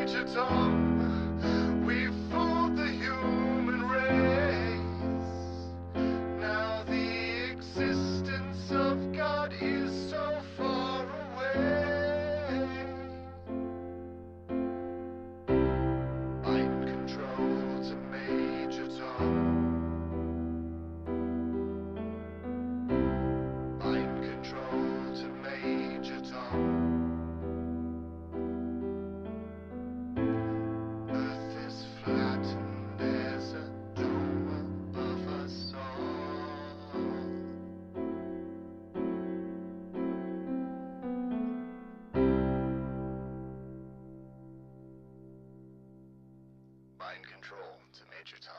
Major Tom. We've fooled the human race. Now the existence of God is so far away. Mind control to Major Tom. Mind control to Major Tom. Mind control to Major Tom.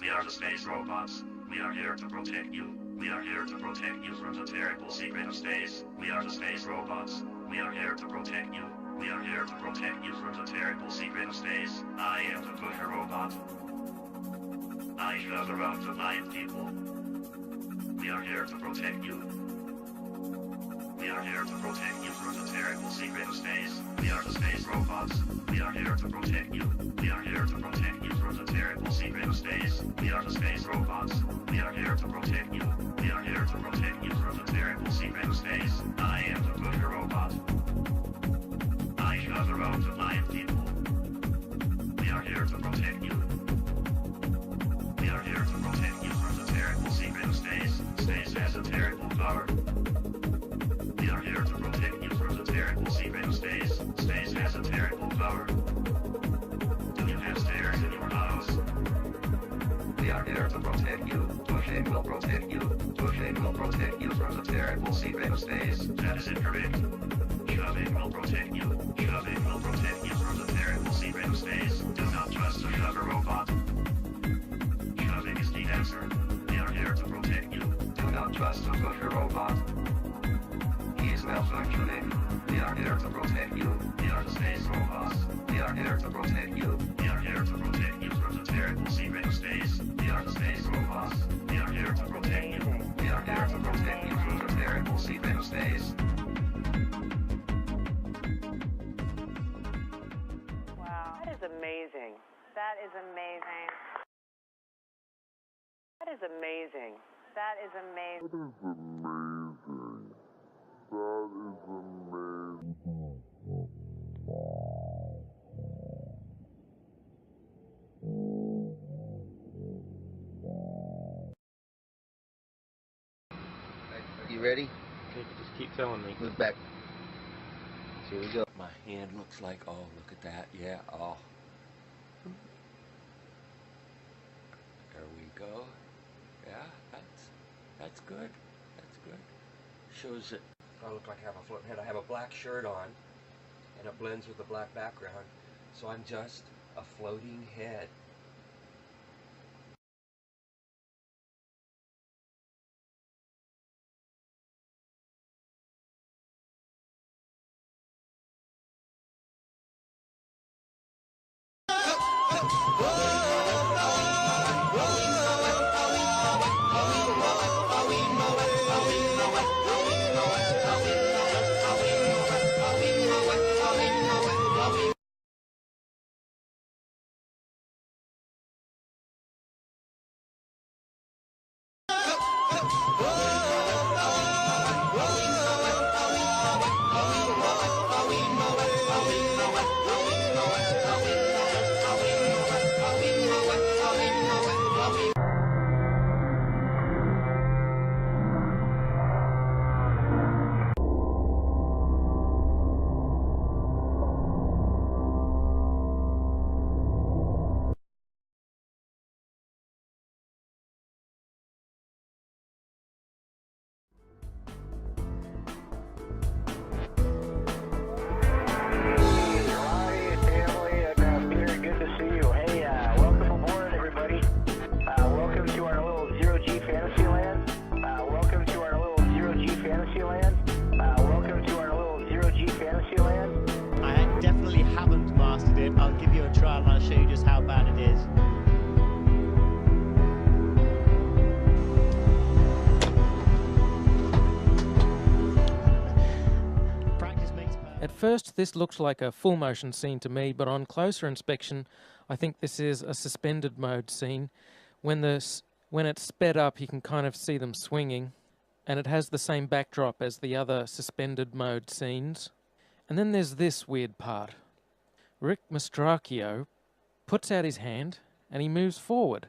We are the space robots. We are here to protect you. We are here to protect you from the terrible secret of space. We are the space robots. We are here to protect you. We are here to protect you from the terrible secret of space. I am the Booger Robot. I shove around the blind people. We are here to protect you. We are here to protect you from the terrible secret of space. We are the space robots. We are here to protect you. We are here to protect you from the terrible secret of space. We are the space robots. We are here to protect you. We are here to protect you from the terrible secret of space. I am the Booger Robot. I shove around the blind people. We are here to protect you. We are here to protect you from the terrible secret of space. Space has a terrible power. We are here to protect you from the terrible secret of space. Space has a terrible power. Do you have stairs in your house? We are here to protect you. Pushing will protect you. Pushing will protect you from the terrible secret of space. That is incorrect. Shoving will protect you. Shoving will protect you from the terrible secret of space. Do not trust a shover robot. Shoving is the answer. We are here to protect you. Do not trust a pusher robot. He is malfunctioning. We are here to protect you. We are the space robots. We are here to protect you. We are here to protect you from the terrible secret of space. We are the space robots. We are here to protect you. We are here to protect you from the terrible secret of space. Wow, that is amazing. That is amazing. That is amazing. That is amazing. You ready? Okay, just keep telling me. Move back. Here we go. My hand looks like, oh, look at that, yeah, oh. There we go. Yeah, that's good. That's good. Shows that I look like I have a floating head. I have a black shirt on, and it blends with the black background, so I'm just a floating head. I'll give you a trial and I'll show you just how bad it is. At first this looks like a full motion scene to me, but on closer inspection I think this is a suspended mode scene. When it's sped up you can kind of see them swinging, and it has the same backdrop as the other suspended mode scenes. And then there's this weird part. Rick Mastracchio puts out his hand and he moves forward.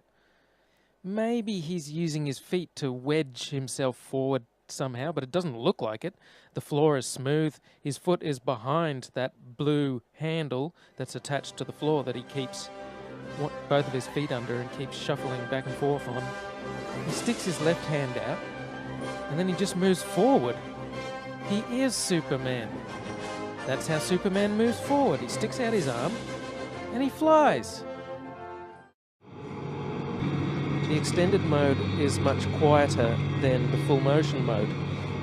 Maybe he's using his feet to wedge himself forward somehow, but it doesn't look like it. The floor is smooth. His foot is behind that blue handle that's attached to the floor that he keeps both of his feet under and keeps shuffling back and forth on. He sticks his left hand out and then he just moves forward. He is Superman. That's how Superman moves forward. He sticks out his arm and he flies. The extended mode is much quieter than the full motion mode.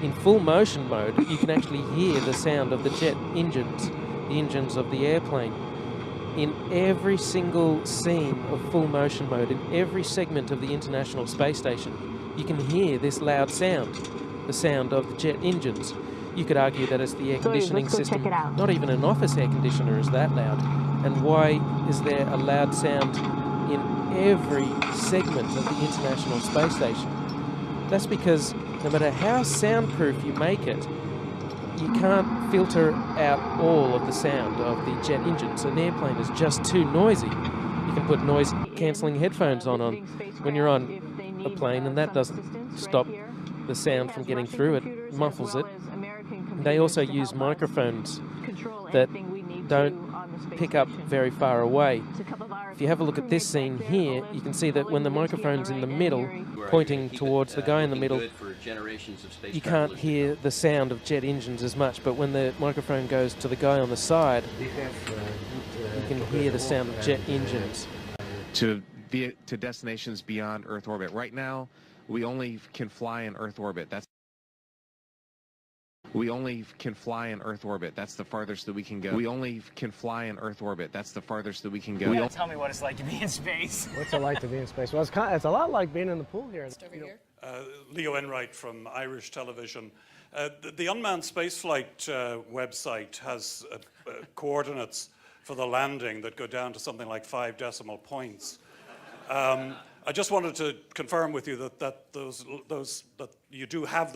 In full motion mode, you can actually hear the sound of the jet engines, the engines of the airplane. In every single scene of full motion mode, in every segment of the International Space Station, you can hear this loud sound, the sound of the jet engines. You could argue that it's the air conditioning system. Not even an office air conditioner is that loud. And why is there a loud sound in every segment of the International Space Station? That's because no matter how soundproof you make it, you can't filter out all of the sound of the jet engines. An airplane is just too noisy. You can put noise-cancelling headphones on when you're on a plane, and that doesn't stop the sound from getting through. It muffles it. They also use microphones that don't pick up very far away. If you have a look at this scene here, you can see that when the microphone's in the middle, pointing towards the guy in the middle, you can't hear the sound of jet engines as much, but when the microphone goes to the guy on the side, you can hear the sound of jet engines. To destinations beyond Earth orbit. Right now, we only can fly in Earth orbit. We only can fly in Earth orbit. That's the farthest that we can go. We only can fly in Earth orbit. That's the farthest that we can go. Tell me what it's like to be in space. What's it like to be in space? Well, it's a lot like being in the pool here. Just over here. Leo Enright from Irish Television. The Unmanned Spaceflight website has coordinates for the landing that go down to something like 5 decimal points. I just wanted to confirm with you that you do have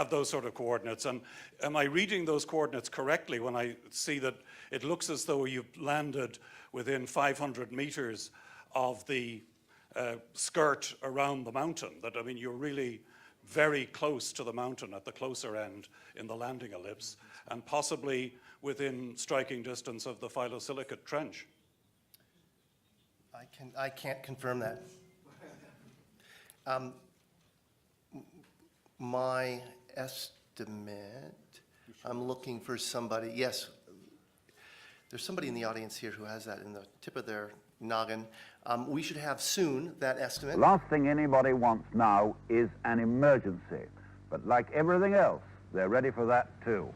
those sort of coordinates. And am I reading those coordinates correctly when I see that it looks as though you've landed within 500 meters of the skirt around the mountain? That, I mean, you're really very close to the mountain at the closer end in the landing ellipse, and possibly within striking distance of the phyllosilicate trench. I can't confirm that. My estimate, I'm looking for somebody, yes, there's somebody in the audience here who has that in the tip of their noggin. We should have soon that estimate. Last thing anybody wants now is an emergency, but like everything else, they're ready for that too.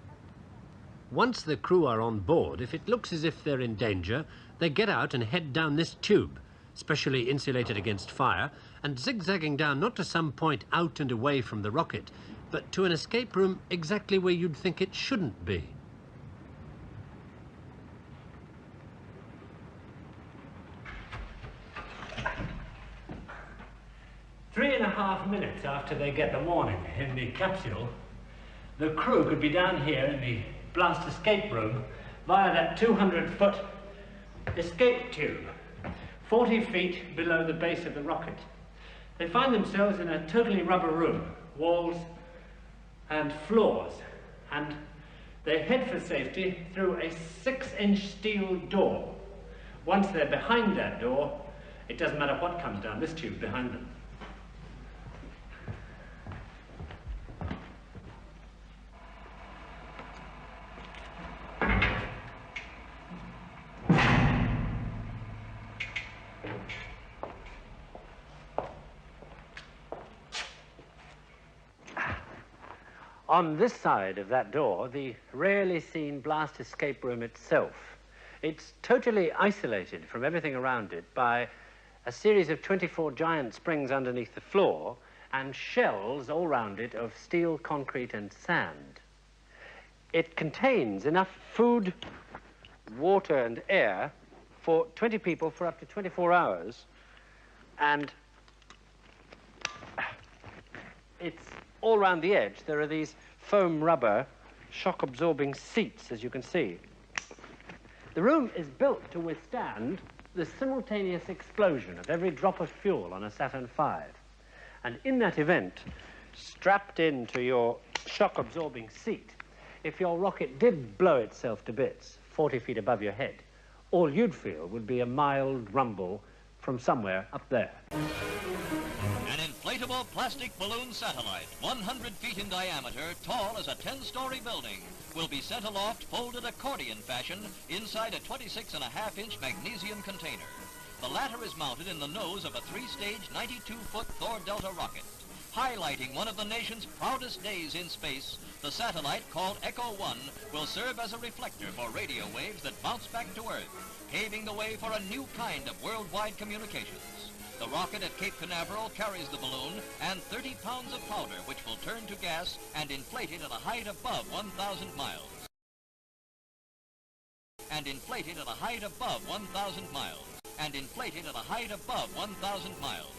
Once the crew are on board, if it looks as if they're in danger, they get out and head down this tube, specially insulated against fire, and zigzagging down not to some point out and away from the rocket, but to an escape room exactly where you'd think it shouldn't be. Three and a half minutes after they get the warning in the capsule, the crew could be down here in the blast escape room via that 200-foot escape tube, 40 feet below the base of the rocket. They find themselves in a totally rubber room, walls and floors, and they head for safety through a 6-inch steel door. Once they're behind that door, it doesn't matter what comes down this tube behind them. On this side of that door, the rarely seen blast escape room itself. It's totally isolated from everything around it by a series of 24 giant springs underneath the floor and shells all round it of steel, concrete and sand. it contains enough food, water and air for 20 people for up to 24 hours. And it's all around the edge. There are these foam rubber shock-absorbing seats, as you can see. The room is built to withstand the simultaneous explosion of every drop of fuel on a Saturn V. And in that event, strapped into your shock-absorbing seat, if your rocket did blow itself to bits 40 feet above your head, all you'd feel would be a mild rumble from somewhere up there. An inflatable plastic balloon satellite, 100 feet in diameter, tall as a 10-story building, will be sent aloft folded accordion fashion inside a 26.5-inch magnesium container. The latter is mounted in the nose of a 3-stage 92-foot Thor Delta rocket. Highlighting one of the nation's proudest days in space, the satellite, called Echo 1, will serve as a reflector for radio waves that bounce back to Earth, paving the way for a new kind of worldwide communications. The rocket at Cape Canaveral carries the balloon and 30 pounds of powder, which will turn to gas and inflate it at a height above 1,000 miles. And inflate it at a height above 1,000 miles. And inflate it at a height above 1,000 miles.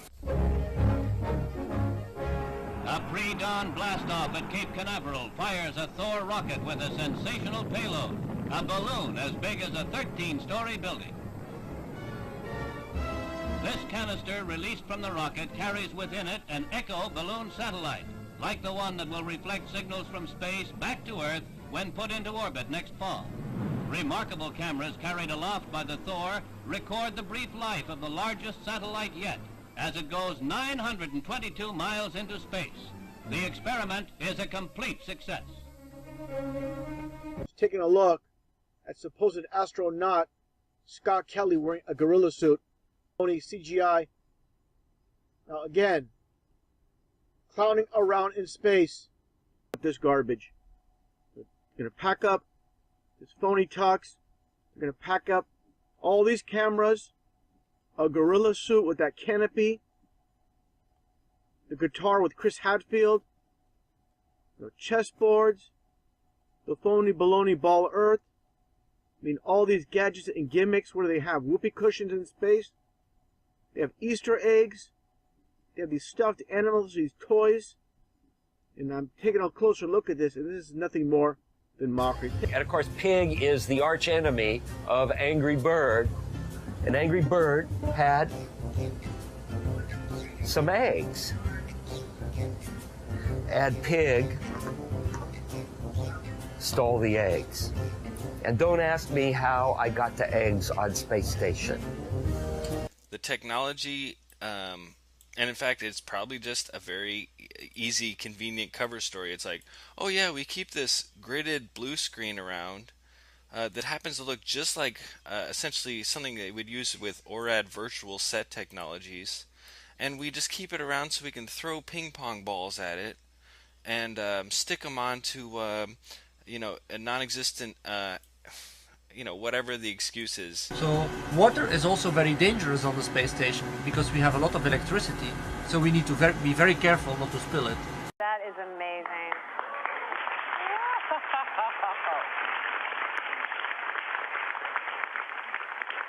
A pre-dawn blastoff at Cape Canaveral fires a Thor rocket with a sensational payload, a balloon as big as a 13-story building. This canister released from the rocket carries within it an Echo balloon satellite, like the one that will reflect signals from space back to Earth when put into orbit next fall. Remarkable cameras carried aloft by the Thor record the brief life of the largest satellite yet, as it goes 922 miles into space. The experiment is a complete success. Taking a look at supposed astronaut Scott Kelly wearing a gorilla suit, phony CGI. Now again, clowning around in space with this garbage. They're going to pack up this phony tux. They're going to pack up all these cameras, a gorilla suit with that canopy, the guitar with Chris Hadfield, the chessboards, the phony baloney ball Earth. I mean, all these gadgets and gimmicks. What do they have? Whoopee cushions in space. They have Easter eggs. They have these stuffed animals, these toys. And I'm taking a closer look at this, and this is nothing more than mockery. And of course, Pig is the arch enemy of Angry Bird. And Angry Bird had some eggs. And Pig stole the eggs. And don't ask me how I got the eggs on Space Station. The technology, and in fact, it's probably just a very easy, convenient cover story. It's like, oh yeah, we keep this gridded blue screen around that happens to look just like essentially something they would use with ORAD virtual set technologies, and we just keep it around so we can throw ping pong balls at it and stick them onto you know, a non-existent you know, whatever the excuse is. So water is also very dangerous on the space station because we have a lot of electricity, so we need to be very careful not to spill it. That is amazing.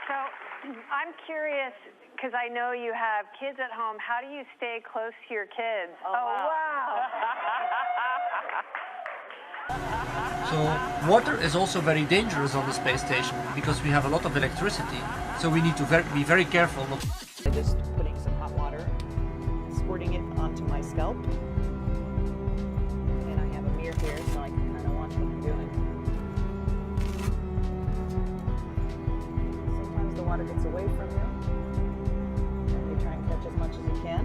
So I'm curious, because I know you have kids at home, how do you stay close to your kids? Oh, wow. So water is also very dangerous on the space station because we have a lot of electricity, so we need to be very careful not to... Just putting some hot water, squirting it onto my scalp. And I have a mirror here so I can kind of watch what I'm doing. Sometimes the water gets away from you, and you try and catch as much as you can.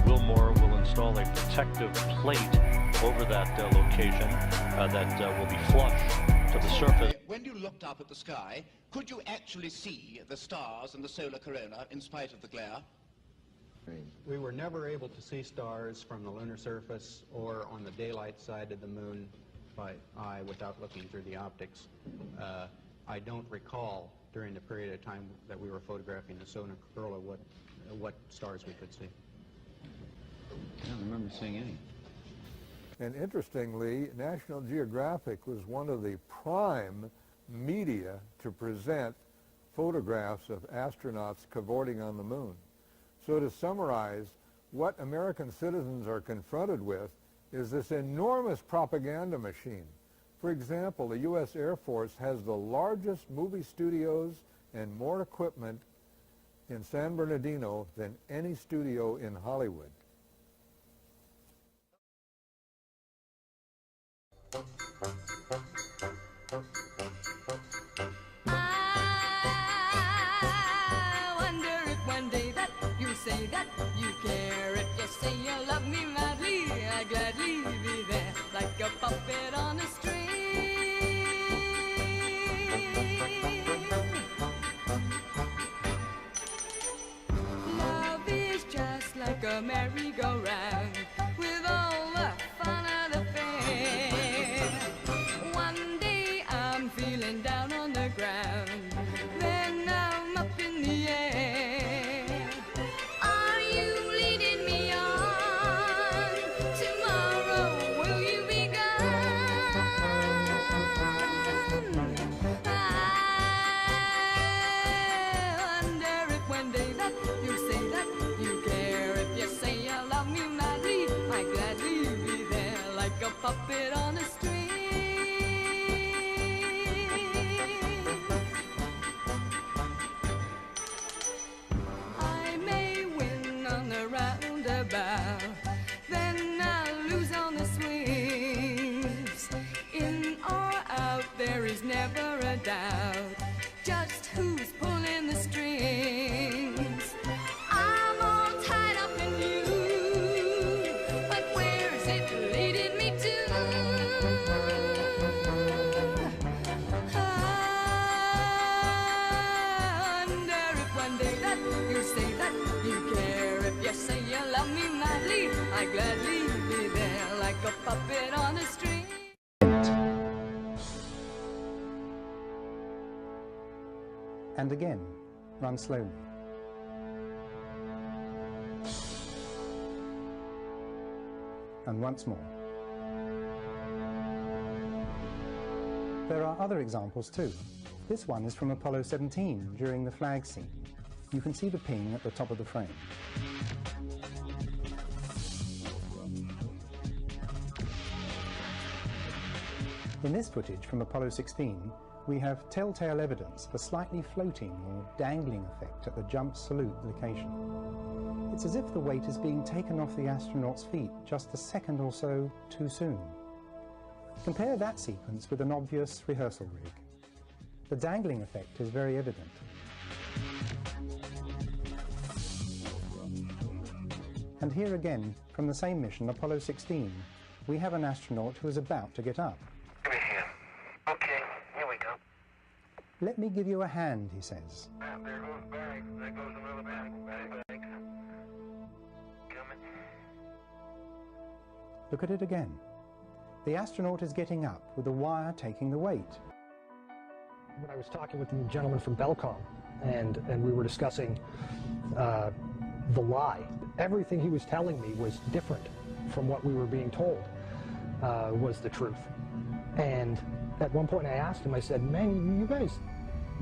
Wilmore will install a protective plate over that location that will be flush to the surface. When you looked up at the sky, could you actually see the stars and the solar corona in spite of the glare? We were never able to see stars from the lunar surface or on the daylight side of the moon by eye without looking through the optics. I don't recall during the period of time that we were photographing the solar corona what stars we could see. I don't remember seeing any. And interestingly, National Geographic was one of the prime media to present photographs of astronauts cavorting on the moon. So to summarize, what American citizens are confronted with is this enormous propaganda machine. For example, the U.S. Air Force has the largest movie studios and more equipment in San Bernardino than any studio in Hollywood. I wonder if one day that you say that you care, if you say you love me madly, I'd gladly be there like a puppet on a string. Love is just like a merry-go-round with all the fun of the fair. One day I'm feeling down on the ground, then I'm up in the air. Are you leading me on? Tomorrow will you be gone? I wonder if one day that you say that you care, if you say you love me madly, I'd gladly be there like a puppet on a string. I may win on the roundabout, then I'll lose on the swings. In or out, there is never a doubt just who's pulling the strings. I'm all tied up in you, but where's it leading me to? I wonder if one day that you say that you care, if you say you love me madly, I'd gladly be there like a puppet on a string. And again, run slowly. And once more. There are other examples too. This one is from Apollo 17 during the flag scene. You can see the ping at the top of the frame. In this footage from Apollo 16, we have telltale evidence of a slightly floating or dangling effect at the jump salute location. It's as if the weight is being taken off the astronaut's feet just a second or so too soon. Compare that sequence with an obvious rehearsal rig. The dangling effect is very evident. And here again, from the same mission, Apollo 16, we have an astronaut who is about to get up. Give me a hand. Okay, here we go. Let me give you a hand, he says. There goes back. There goes another back. Back. Coming. Look at it again. The astronaut is getting up with the wire taking the weight. When I was talking with the gentleman from Belcom, and we were discussing the lie, everything he was telling me was different from what we were being told was the truth. And at one point I asked him, I said, man, you guys,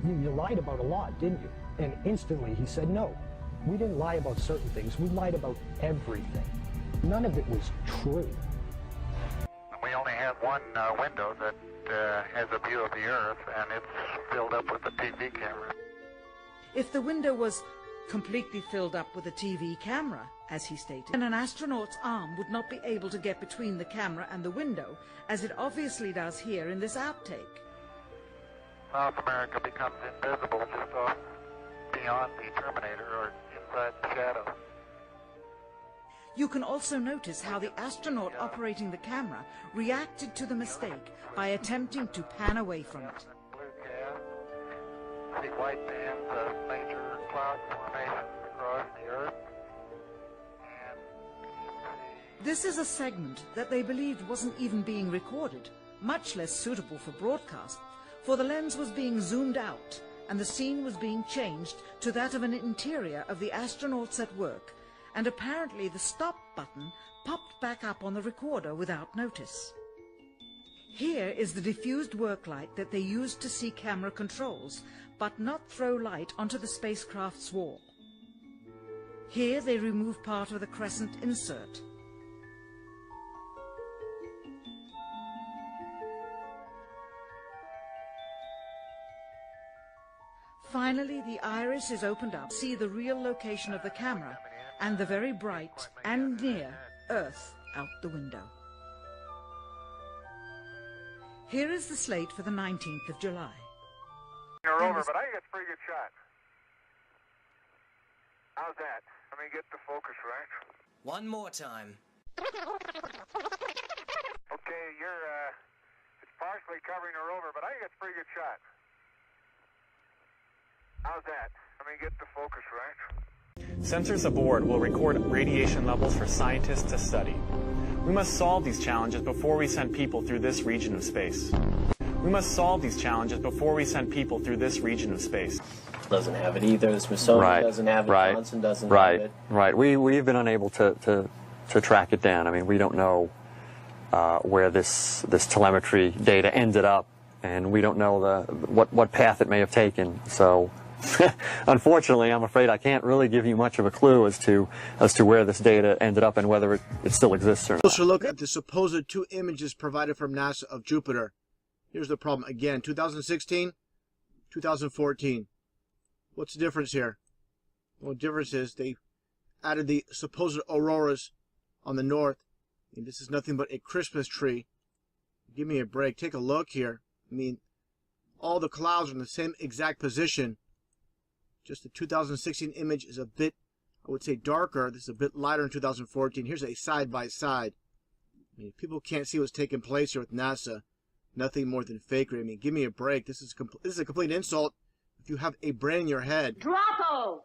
you lied about a lot, didn't you? And instantly he said, no, we didn't lie about certain things. We lied about everything. None of it was true. We only have one window that has a view of the Earth, and it's filled up with a TV camera. If the window was completely filled up with a TV camera, as he stated, then an astronaut's arm would not be able to get between the camera and the window, as it obviously does here in this outtake. South America becomes invisible just off beyond the Terminator or inside the shadow. You can also notice how the astronaut operating the camera reacted to the mistake by attempting to pan away from it. Blue gas, see white bands of major cloud formations across the Earth. This is a segment that they believed wasn't even being recorded, much less suitable for broadcast, for the lens was being zoomed out and the scene was being changed to that of an interior of the astronauts at work, and apparently the stop button popped back up on the recorder without notice. Here is the diffused work light that they used to see camera controls, but not throw light onto the spacecraft's wall. Here they remove part of the crescent insert. Finally, the iris is opened up to see the real location of the camera and the very bright and near Earth out the window. Here is the slate for the 19th of July. You're over, but I think it's a pretty good shot. How's that? Let me get the focus right. One more time. Okay, it's partially covering the rover, but I think it's a pretty good shot. How's that? Let me get the focus right. Sensors aboard will record radiation levels for scientists to study. We must solve these challenges before we send people through this region of space. We must solve these challenges before we send people through this region of space. Doesn't have it either. The Smithsonian doesn't have it. Johnson doesn't have it. Right. We've been unable to track it down. I mean, we don't know where this telemetry data ended up, and we don't know what path it may have taken. So, unfortunately, I'm afraid I can't really give you much of a clue as to where this data ended up and whether it still exists or not. Closer look at the supposed two images provided from NASA of Jupiter. Here's the problem again: 2016, 2014. What's the difference here? Well, the difference is they added the supposed auroras on the north. And this is nothing but a Christmas tree. Give me a break. Take a look here. I mean, all the clouds are in the same exact position. Just the 2016 image is a bit, I would say, darker. This is a bit lighter in 2014. Here's a side-by-side. I mean, people can't see what's taking place here with NASA. Nothing more than fakery. I mean, give me a break. This is a complete insult if you have a brain in your head. Droppo!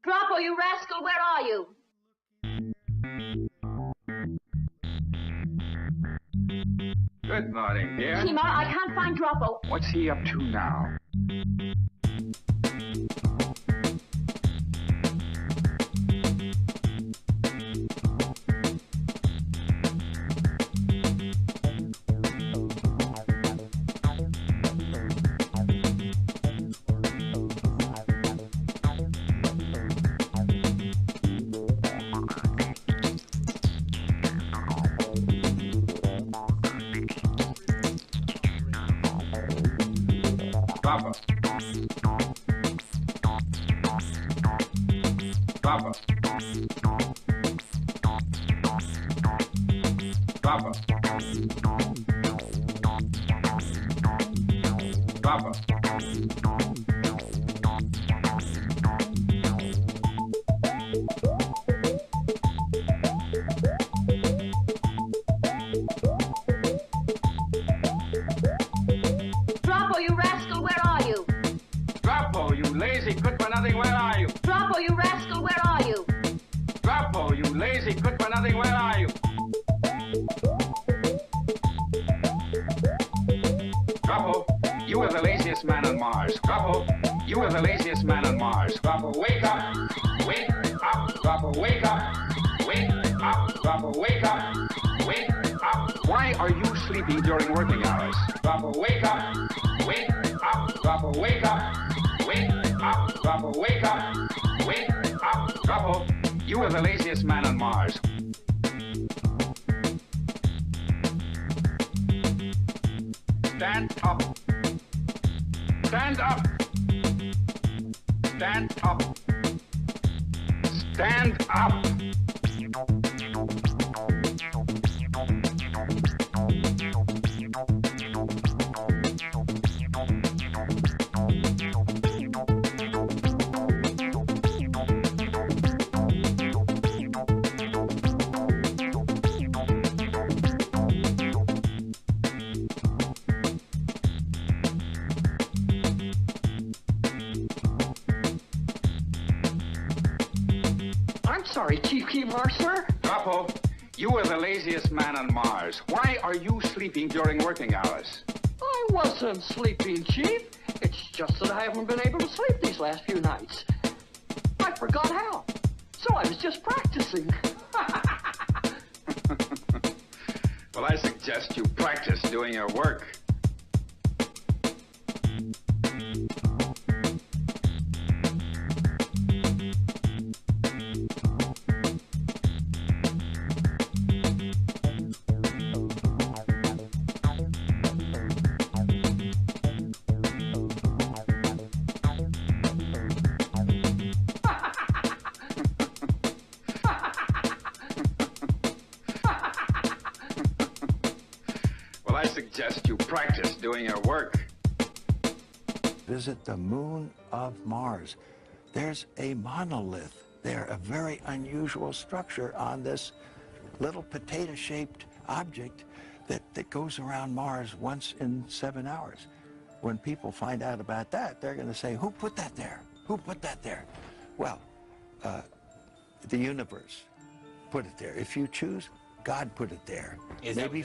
Droppo, you rascal, where are you? Good morning, dear. Seymour, I can't find Droppo. What's he up to now? Papa. Papa. Papa. Papa. Droppo, you rascal, where are you? Droppo, you lazy good-for-nothing, where are you? Droppo, you rascal, where are you? Droppo, you lazy good-for-nothing, where are you? Droppo, you are the laziest man on Mars. Droppo, you are the laziest man on Mars. Droppo, wake up! Wake up! Droppo, wake up! Wake up! Droppo, wake up! Wake up! Why are you sleeping during working hours? Droppo, wake up! Wake up! Droppo, wake up! Wake up! Droppo, wake up! Wake up! Droppo, you are the laziest man on Mars. Stand up. Stand up. Stand up. Stand up. I'm sorry, Chief Keymark, sir. Droppo, you are the laziest man on Mars. Why are you sleeping during working hours? I wasn't sleeping, Chief. It's just that I haven't been able to sleep these last few nights. I forgot how. So I was just practicing. Well, I suggest you practice doing your work. I suggest you practice doing your work. Visit the moon of Mars. There's a monolith there, a very unusual structure on this little potato-shaped object that goes around Mars once in 7 hours. When people find out about that, they're going to say, who put that there? Who put that there? Well, the universe put it there. If you choose, God put it there. Maybe.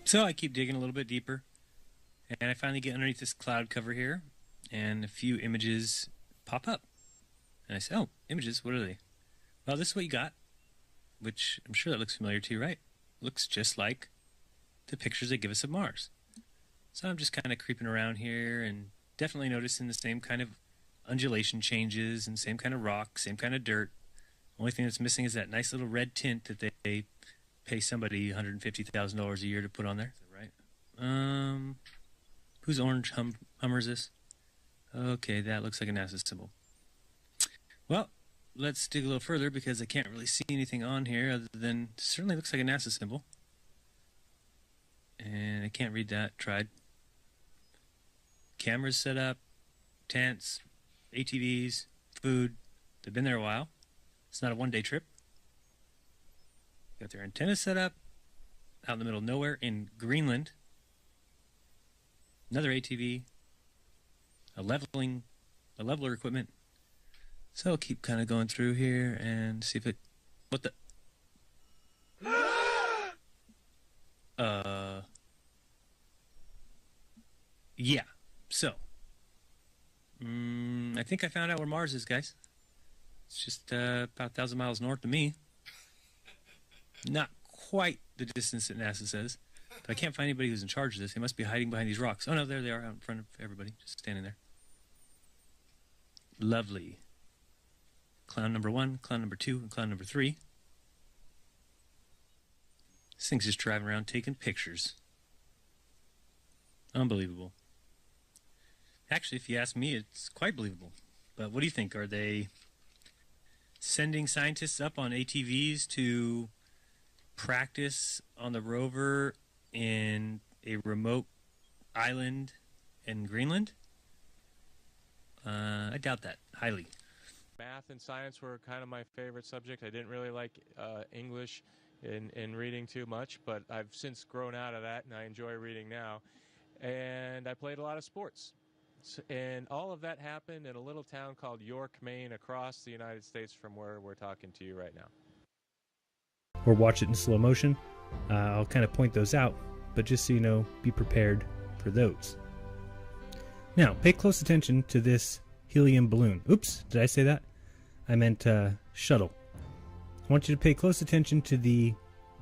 So I keep digging a little bit deeper, and I finally get underneath this cloud cover here, and a few images pop up. And I say, oh, images, what are they? Well, this is what you got, which I'm sure that looks familiar to you, right? Looks just like the pictures they give us of Mars. So I'm just kind of creeping around here and definitely noticing the same kind of undulation changes and same kind of rock, same kind of dirt. Only thing that's missing is that nice little red tint that they pay somebody $150,000 a year to put on there. Is that right? Whose orange Hummer is this? Okay, that looks like a NASA symbol. Well, let's dig a little further because I can't really see anything on here other than certainly looks like a NASA symbol. And I can't read that. Tried. Cameras set up, tents, ATVs, food. They've been there a while. It's not a one-day trip. Got their antennas set up out in the middle of nowhere in Greenland. Another ATV, a leveler equipment. So I'll keep kind of going through here and see if it. What the? Yeah. So, I think I found out where Mars is, guys. It's just about 1,000 miles north of me. Not quite the distance that NASA says, but I can't find anybody who's in charge of this. They must be hiding behind these rocks. Oh no, there they are out in front of everybody, just standing there. Lovely. Clown number 1, clown number 2, and clown number 3. This thing's just driving around taking pictures. Unbelievable. Actually, if you ask me, it's quite believable. But what do you think? Are they sending scientists up on ATVs to practice on the rover in a remote island in Greenland? I doubt that, highly. Math and science were kind of my favorite subject. I didn't really like English in reading too much, but I've since grown out of that, and I enjoy reading now. And I played a lot of sports. And all of that happened in a little town called York, Maine, across the United States from where we're talking to you right now. Or watch it in slow motion. I'll kind of point those out, but just so you know, be prepared for those. Now, pay close attention to this helium balloon. Oops, did I say that? I meant shuttle. I want you to pay close attention to the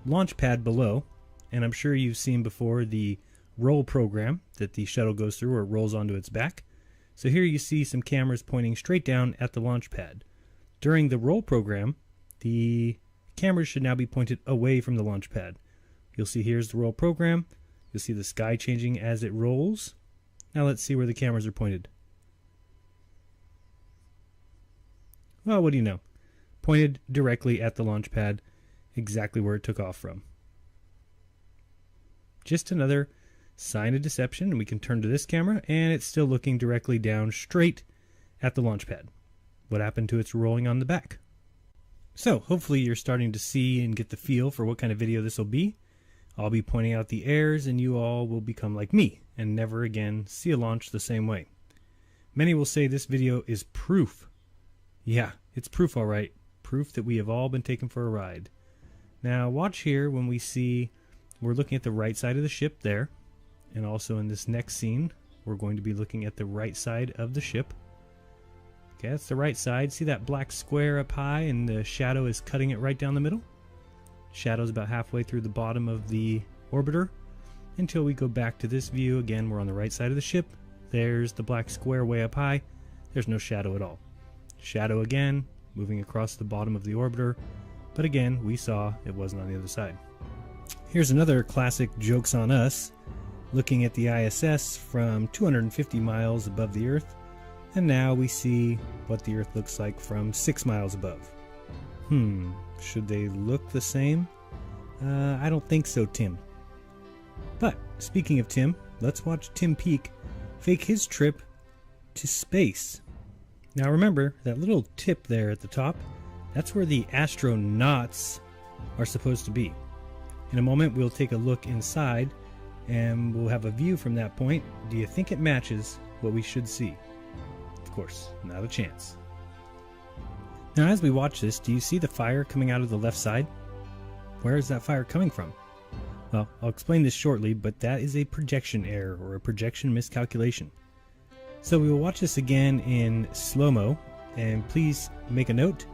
launch pad below, and I'm sure you've seen before the roll program that the shuttle goes through or rolls onto its back. So here you see some cameras pointing straight down at the launch pad. During the roll program, the cameras should now be pointed away from the launch pad. You'll see here's the roll program. You'll see the sky changing as it rolls. Now let's see where the cameras are pointed. Well, what do you know? Pointed directly at the launch pad, exactly where it took off from. Just another sign of deception, and we can turn to this camera, and it's still looking directly down straight at the launch pad. What happened to its rolling on the back? So, hopefully you're starting to see and get the feel for what kind of video this will be. I'll be pointing out the errors, and you all will become like me, and never again see a launch the same way. Many will say this video is proof. Yeah, it's proof alright. Proof that we have all been taken for a ride. Now, watch here when we see we're looking at the right side of the ship there. And also in this next scene, we're going to be looking at the right side of the ship. Okay, that's the right side. See that black square up high and the shadow is cutting it right down the middle? shadows about halfway through the bottom of the orbiter, until we go back to this view. Again, we're on the right side of the ship. There's the black square way up high. There's no shadow at all. Shadow again, moving across the bottom of the orbiter, but again, we saw it wasn't on the other side. Here's another classic Jokes on Us, looking at the ISS from 250 miles above the Earth, and now we see what the Earth looks like from 6 miles above. Should they look the same? I don't think so, Tim. But, speaking of Tim, let's watch Tim Peake fake his trip to space. Now remember, that little tip there at the top, that's where the astronauts are supposed to be. In a moment, we'll take a look inside, and we'll have a view from that point. Do you think it matches what we should see? Of course, not a chance. Now, as we watch this, do you see the fire coming out of the left side? Where is that fire coming from? Well, I'll explain this shortly, but that is a projection error or a projection miscalculation. So we will watch this again in slow-mo, and please make a note.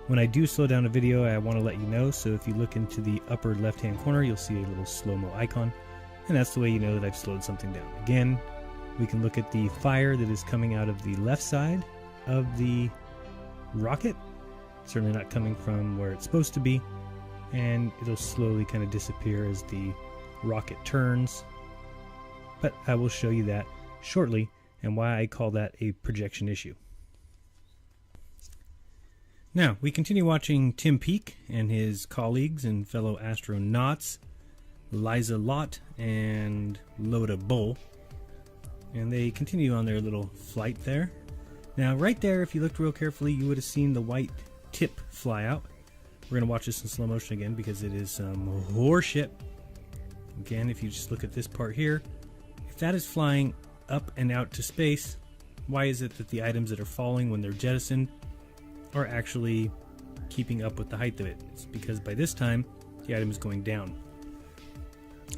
When I do slow down a video, I want to let you know, so if you look into the upper left-hand corner, you'll see a little slow-mo icon, and that's the way you know that I've slowed something down. Again, we can look at the fire that is coming out of the left side of the rocket, certainly not coming from where it's supposed to be, and it'll slowly kind of disappear as the rocket turns. But I will show you that shortly and why I call that a projection issue. Now, we continue watching Tim Peake and his colleagues and fellow astronauts, Liza Lott and Loda Bull, and they continue on their little flight there. Now, right there, if you looked real carefully, you would have seen the white tip fly out. We're going to watch this in slow motion again because it is some horseshit. Again, if you just look at this part here, if that is flying up and out to space, why is it that the items that are falling when they're jettisoned are actually keeping up with the height of it? It's because by this time, the item is going down.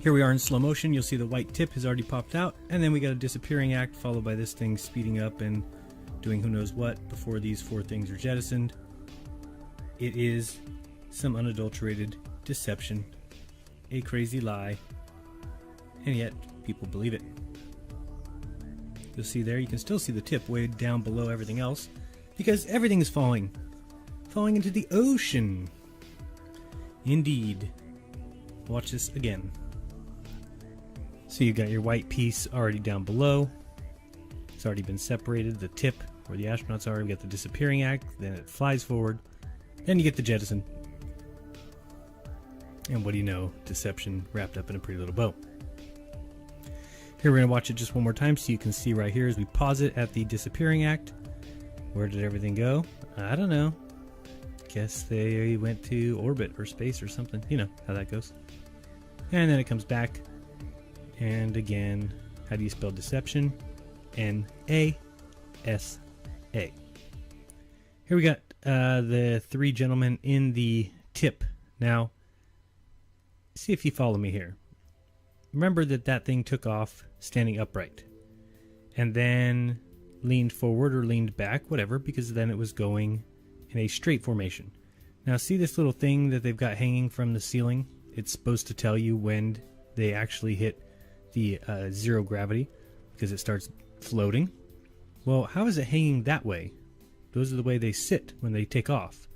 Here we are in slow motion. You'll see the white tip has already popped out, and then we got a disappearing act followed by this thing speeding up and doing who knows what before these four things are jettisoned. It is some unadulterated deception, a crazy lie, and yet people believe it. You'll see there, you can still see the tip way down below everything else because everything is falling into the ocean. Indeed. Watch this again. So you got your white piece already down below. It's already been separated. The tip where the astronauts are, we got the disappearing act, then it flies forward, then you get the jettison. And what do you know? Deception wrapped up in a pretty little bow. Here we're going to watch it just one more time so you can see right here as we pause it at the disappearing act. Where did everything go? I don't know. Guess they went to orbit or space or something. You know how that goes. And then it comes back. And again, how do you spell deception? N-A-S-A. Here we got the three gentlemen in the tip. Now, see if you follow me here. Remember that thing took off standing upright and then leaned forward or leaned back, whatever, because then it was going in a straight formation. Now see this little thing that they've got hanging from the ceiling? It's supposed to tell you when they actually hit the zero gravity because it starts floating. Well, how is it hanging that way? Those are the way they sit when they take off.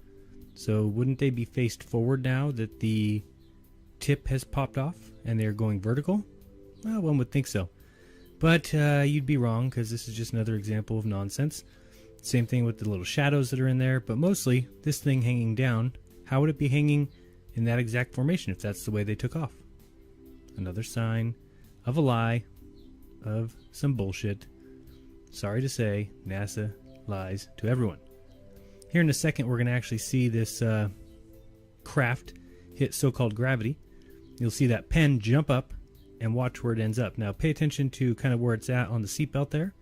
So wouldn't they be faced forward now that the tip has popped off and they're going vertical? Well, one would think so. But you'd be wrong because this is just another example of nonsense. Same thing with the little shadows that are in there, but mostly this thing hanging down, how would it be hanging in that exact formation if that's the way they took off? Another sign of a lie, of some bullshit. Sorry to say, NASA lies to everyone. Here in a second, we're going to actually see this craft hit so-called gravity. You'll see that pen jump up and watch where it ends up. Now pay attention to kind of where it's at on the seatbelt there.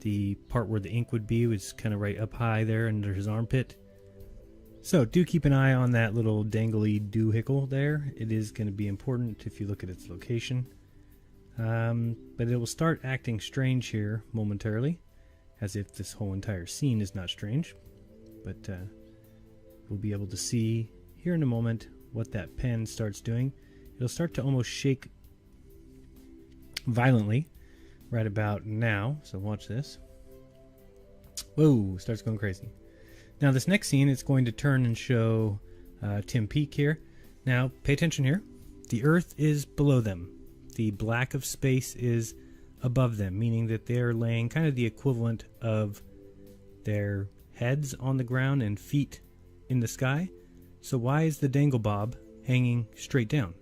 The part where the ink would be was kind of right up high there under his armpit. So do keep an eye on that little dangly doohickle there. It is going to be important if you look at its location. But it will start acting strange here momentarily, as if this whole entire scene is not strange. But we'll be able to see here in a moment what that pen starts doing. It'll start to almost shake violently right about now. So watch this. Whoa, starts going crazy. Now this next scene, it's going to turn and show Tim Peake here. Now pay attention here. The Earth is below them. The black of space is above them, meaning that they're laying kind of the equivalent of their heads on the ground and feet in the sky. So why is the dangle bob hanging straight down?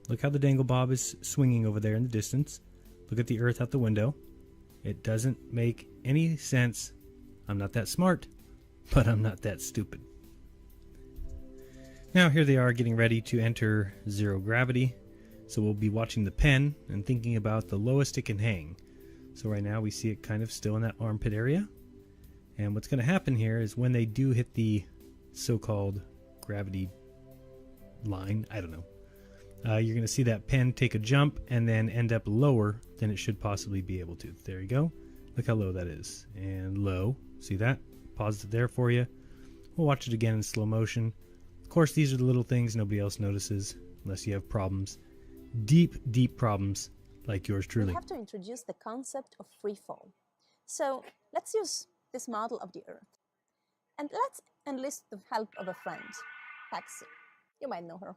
Look how the dangle bob is swinging over there in the distance. Look at the Earth out the window. It doesn't make any sense. I'm not that smart, but I'm not that stupid. Now here they are getting ready to enter zero gravity. So we'll be watching the pen and thinking about the lowest it can hang. So right now we see it kind of still in that armpit area. And what's going to happen here is when they do hit the so-called gravity line, I don't know, you're going to see that pen take a jump and then end up lower than it should possibly be able to. There you go. Look how low that is. And low. See that? Pause it there for you. We'll watch it again in slow motion. Of course, these are the little things nobody else notices unless you have problems. Deep, deep problems like yours truly. We have to introduce the concept of free fall. So let's use this model of the Earth. And let's enlist the help of a friend, Patsy. You might know her.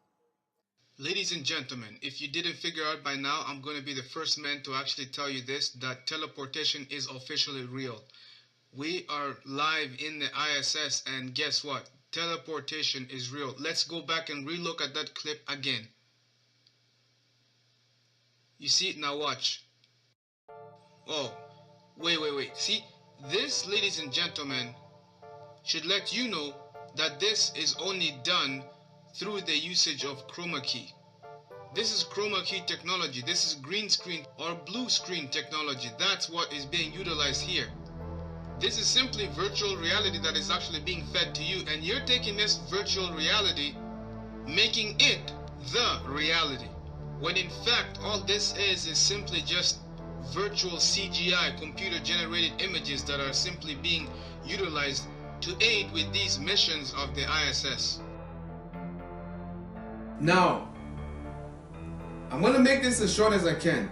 Ladies and gentlemen, if you didn't figure out by now, I'm going to be the first man to actually tell you this, that teleportation is officially real. We are live in the ISS, and guess what? Teleportation is real. Let's go back and relook at that clip again. You see it now, watch. Oh, wait. See, this, ladies and gentlemen, should let you know that this is only done through the usage of chroma key. This is chroma key technology. This is green screen or blue screen technology. That's what is being utilized here. This is simply virtual reality that is actually being fed to you, and you're taking this virtual reality, making it the reality. When in fact all this is simply just virtual CGI, computer generated images that are simply being utilized to aid with these missions of the ISS. Now, I'm going to make this as short as I can.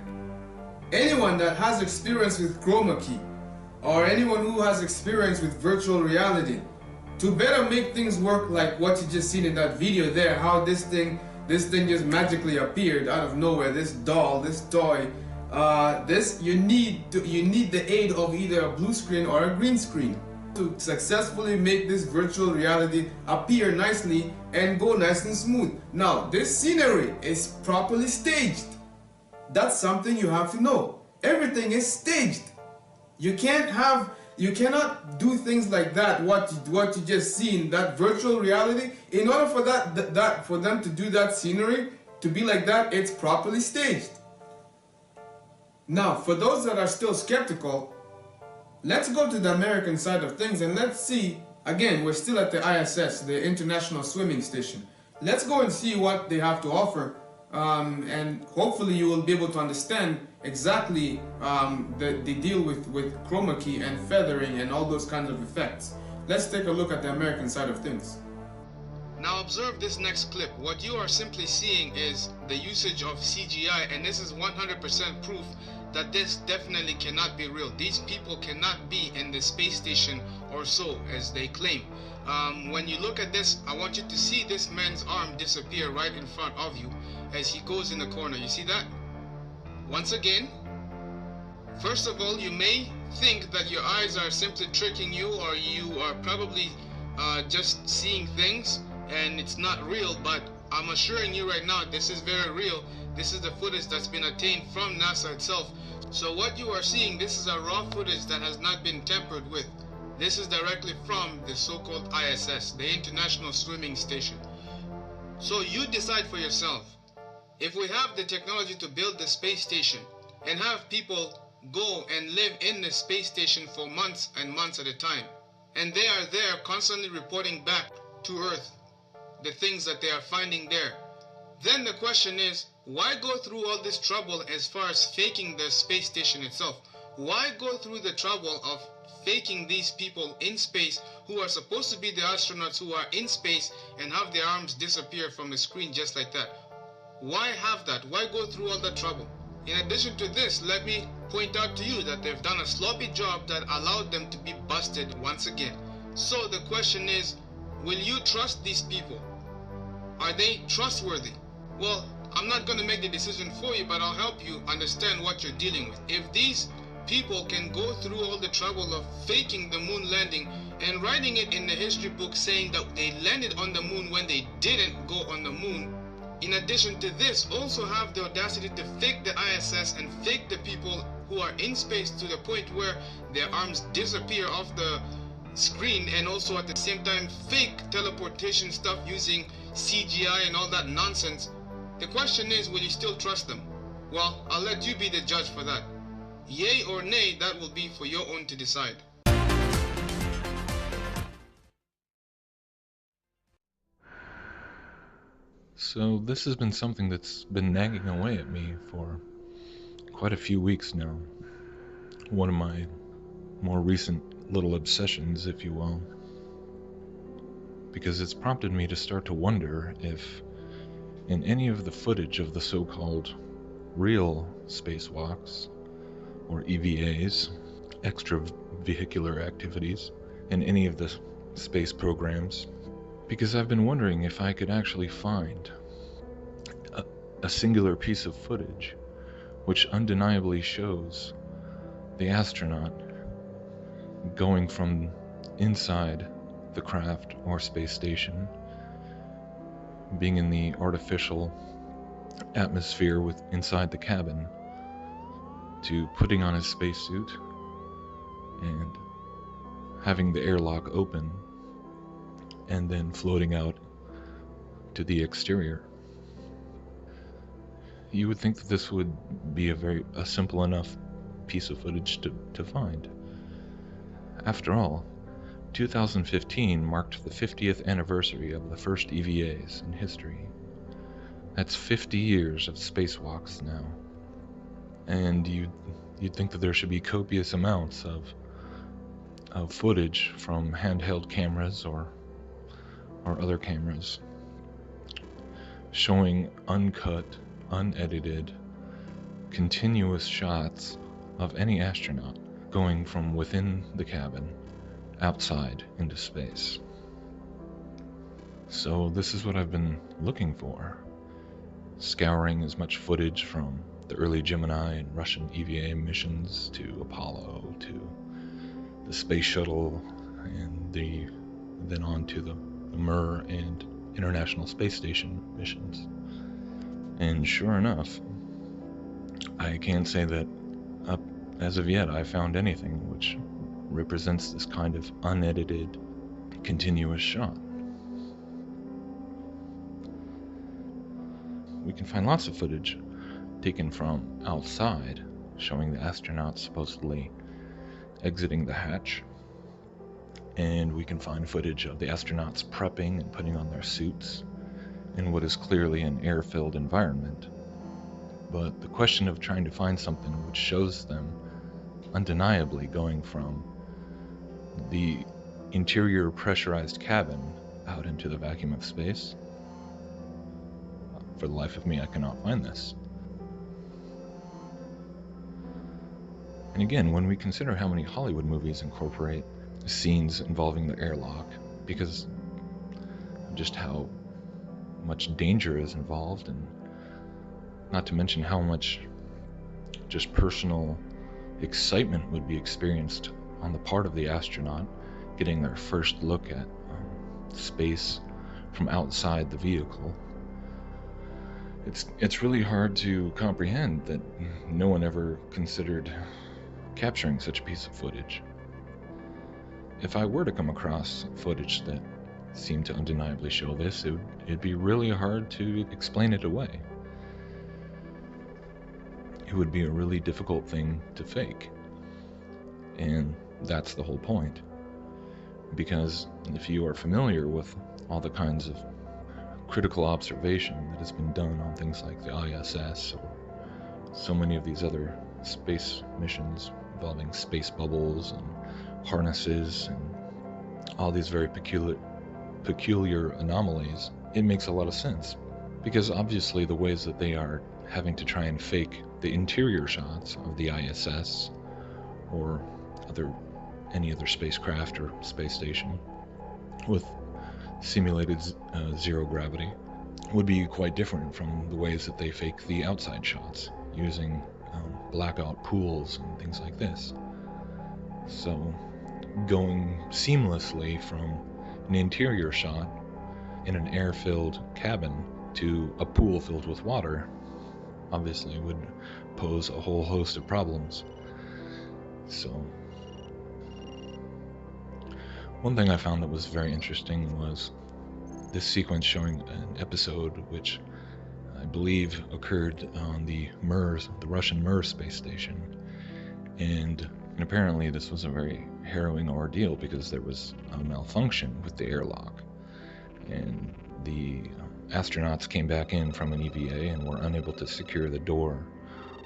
Anyone that has experience with chroma key, or anyone who has experience with virtual reality, to better make things work like what you just seen in that video there, how this thing just magically appeared out of nowhere, this doll, this toy, you need the aid of either a blue screen or a green screen to successfully make this virtual reality appear nicely and go nice and smooth. Now, this scenery is properly staged. That's something you have to know. Everything is staged. You cannot do things like that, what you just seen, that virtual reality. In order for for them to do that scenery, to be like that, it's properly staged. Now, for those that are still skeptical, let's go to the American side of things and let's see, again, we're still at the ISS, the International Swimming Station. Let's go and see what they have to offer, and hopefully you will be able to understand exactly the deal with chroma key and feathering and all those kinds of effects. Let's take a look at the American side of things. Now observe this next clip. What you are simply seeing is the usage of CGI, and this is 100% proof that this definitely cannot be real. These people cannot be in the space station or so, as they claim. When you look at this, I want you to see this man's arm disappear right in front of you as he goes in the corner. You see that? Once again, first of all, you may think that your eyes are simply tricking you, or you are probably just seeing things and it's not real, but I'm assuring you right now, this is very real. This is the footage that's been obtained from NASA itself. So what you are seeing, this is a raw footage that has not been tampered with. This is directly from the so-called ISS, the International Swimming Station. So you decide for yourself. If we have the technology to build the space station and have people go and live in the space station for months and months at a time, and they are there constantly reporting back to Earth the things that they are finding there, then the question is, why go through all this trouble as far as faking the space station itself? Why go through the trouble of faking these people in space who are supposed to be the astronauts who are in space and have their arms disappear from the screen just like that? Why have that? Why go through all the trouble? In addition to this, let me point out to you that they've done a sloppy job that allowed them to be busted once again. So the question is, will you trust these people? Are they trustworthy? Well, I'm not going to make the decision for you, but I'll help you understand what you're dealing with. If these people can go through all the trouble of faking the moon landing and writing it in the history book saying that they landed on the moon when they didn't go on the moon, in addition to this, also have the audacity to fake the ISS and fake the people who are in space to the point where their arms disappear off the screen, and also at the same time fake teleportation stuff using CGI and all that nonsense. The question is, will you still trust them? Well, I'll let you be the judge for that. Yay or nay, that will be for your own to decide. So this has been something that's been nagging away at me for quite a few weeks now. One of my more recent little obsessions, if you will. Because it's prompted me to start to wonder if in any of the footage of the so-called real spacewalks, or EVAs, extravehicular activities, in any of the space programs, because I've been wondering if I could actually find a singular piece of footage which undeniably shows the astronaut going from inside the craft or space station, being in the artificial atmosphere inside the cabin, to putting on his spacesuit and having the airlock open and then floating out to the exterior. You would think that this would be a simple enough piece of footage to find. After all, 2015 marked the 50th anniversary of the first EVAs in history. That's 50 years of spacewalks now. And you'd think that there should be copious amounts of footage from handheld cameras or other cameras showing uncut, unedited, continuous shots of any astronaut going from within the cabin outside into space. So this is what I've been looking for, scouring as much footage from the early Gemini and Russian EVA missions to Apollo to the space shuttle and then on to the Mir and International Space Station missions. And sure enough, I can't say that as of yet I found anything which represents this kind of unedited, continuous shot. We can find lots of footage taken from outside, showing the astronauts supposedly exiting the hatch. And we can find footage of the astronauts prepping and putting on their suits in what is clearly an air-filled environment. But the question of trying to find something which shows them undeniably going from the interior pressurized cabin out into the vacuum of space, for the life of me, I cannot find this. And again, when we consider how many Hollywood movies incorporate scenes involving the airlock, because of just how much danger is involved, and not to mention how much just personal excitement would be experienced on the part of the astronaut getting their first look at space from outside the vehicle. It's really hard to comprehend that no one ever considered capturing such a piece of footage. If I were to come across footage that seemed to undeniably show this, it'd be really hard to explain it away. It would be a really difficult thing to fake. And that's the whole point. Because if you are familiar with all the kinds of critical observation that has been done on things like the ISS or so many of these other space missions involving space bubbles and harnesses and all these very peculiar anomalies, it makes a lot of sense. Because obviously the ways that they are having to try and fake the interior shots of the ISS or any other spacecraft or space station with simulated zero gravity would be quite different from the ways that they fake the outside shots using blackout pools and things like this. So going seamlessly from an interior shot in an air-filled cabin to a pool filled with water obviously would pose a whole host of problems. So one thing I found that was very interesting was this sequence showing an episode which I believe occurred on the Russian Mir space station, and apparently this was a very harrowing ordeal because there was a malfunction with the airlock, and the astronauts came back in from an EVA and were unable to secure the door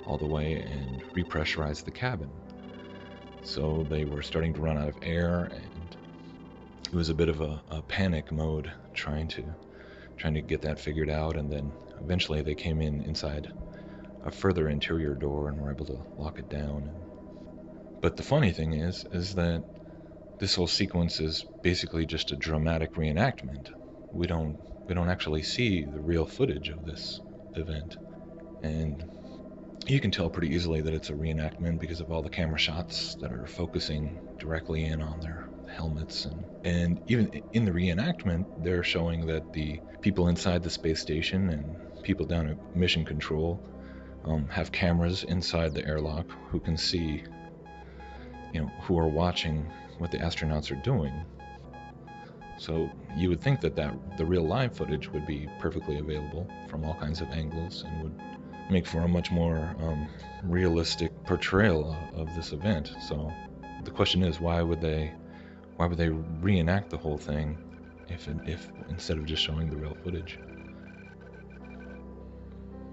all the way and repressurize the cabin. So they were starting to run out of air, and it was a bit of a panic mode trying to get that figured out, and then eventually they came inside a further interior door and were able to lock it down. But the funny thing is that this whole sequence is basically just a dramatic reenactment. We don't actually see the real footage of this event, and you can tell pretty easily that it's a reenactment because of all the camera shots that are focusing directly in on their helmets, and even in the reenactment they're showing that the people inside the space station and people down at mission control have cameras inside the airlock who can see, who are watching what the astronauts are doing. So you would think that the real live footage would be perfectly available from all kinds of angles and would make for a much more realistic portrayal of this event. So the question is, why would they reenact the whole thing if instead of just showing the real footage?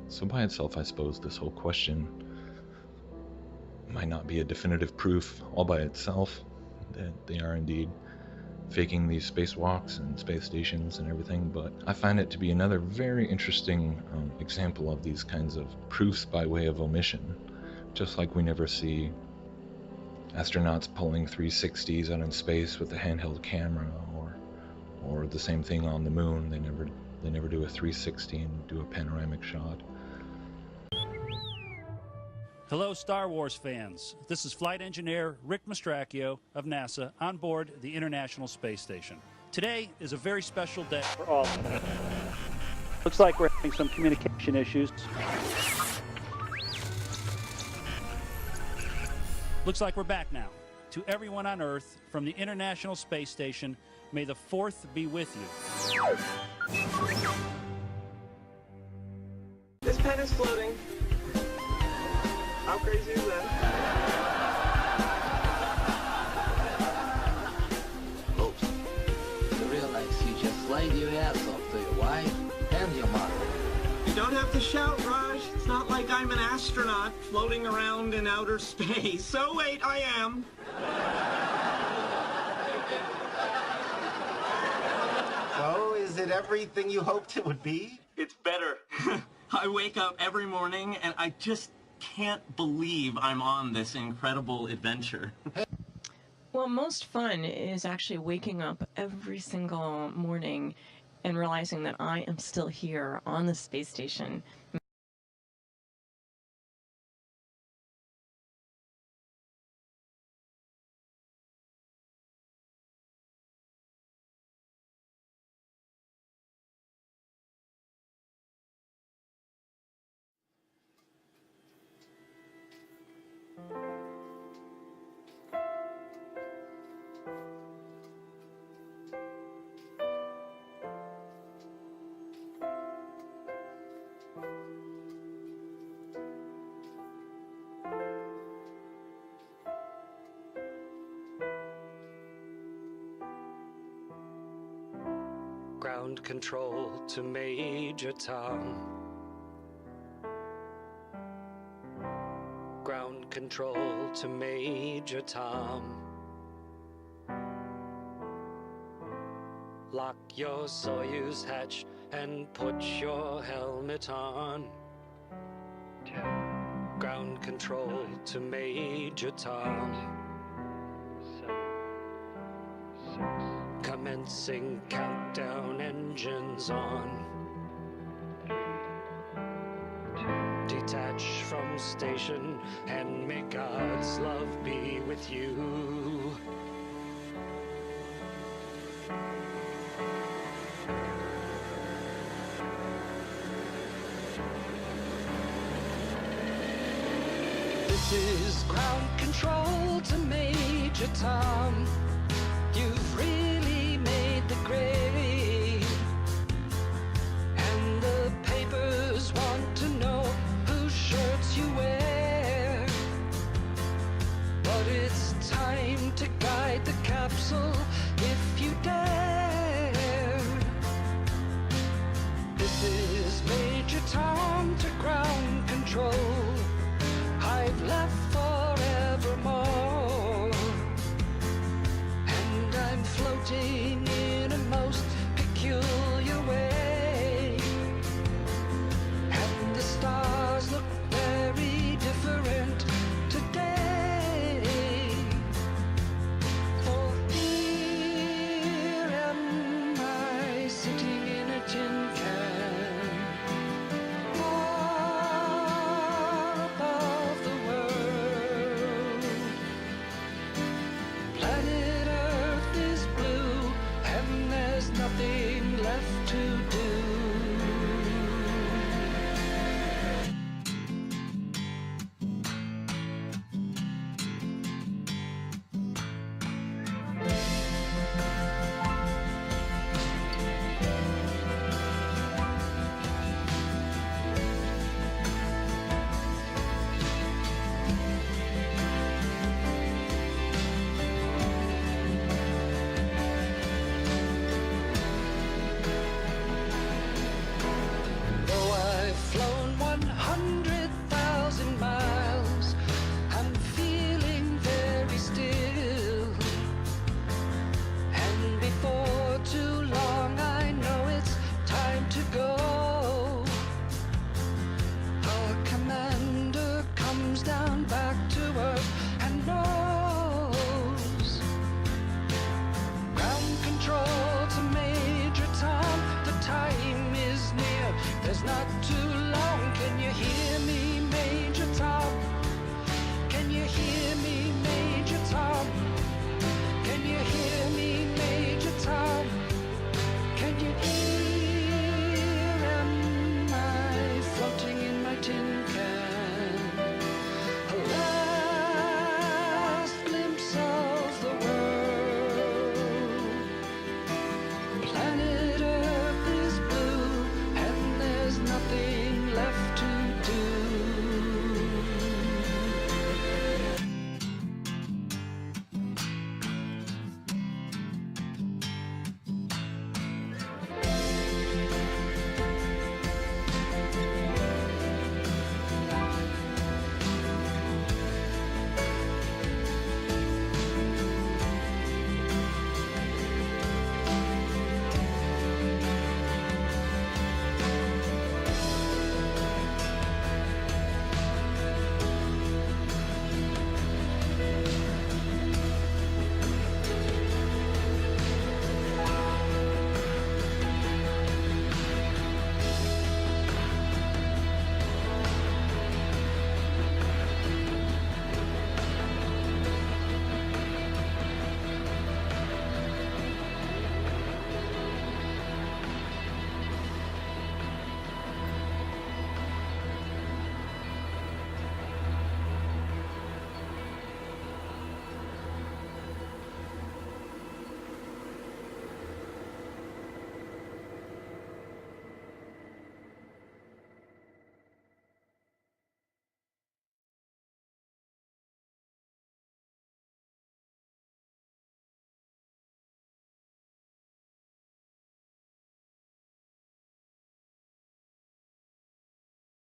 So by itself, I suppose this whole question might not be a definitive proof all by itself that they are indeed faking these spacewalks and space stations and everything, but I find it to be another very interesting example of these kinds of proofs by way of omission. Just like we never see astronauts pulling 360s out in space with a handheld camera, or the same thing on the moon. They never do a 360 and do a panoramic shot. Hello, Star Wars fans. This is Flight Engineer Rick Mastracchio of NASA on board the International Space Station. Today is a very special day for all. Looks like we're having some communication issues. Looks like we're back now. To everyone on Earth from the International Space Station, may the 4th be with you. This pen is floating. How crazy is that? Oops. You realize you just laid your ass off to your wife and your mother. You don't have to shout, Raj. It's not like I'm an astronaut floating around in outer space. So wait, I am. So, is it everything you hoped it would be? It's better. I wake up every morning and I just can't believe I'm on this incredible adventure. Well, most fun is actually waking up every single morning and realizing that I am still here on the space station. Ground control to Major Tom. Ground control to Major Tom. Lock your Soyuz hatch and put your helmet on. Ground control to Major Tom. 7, 6. Commencing countdown, engines on. 3, 2. Detach from station and may God's love be with you. This is ground control to Major Tom. You've really made the grade, and the papers want to know whose shirts you wear. But it's time to guide the capsule if you dare. This is Major Tom to ground control. I've left forevermore, and I'm floating in a most peculiar way, and the stars look very different today. For here am I sitting in a tin can, far above the world. Planet Earth is blue, and there's nothing left to do. Though I've flown 100,000 miles, I'm feeling very still. And before too long, I know it's time to go. Our commander comes down back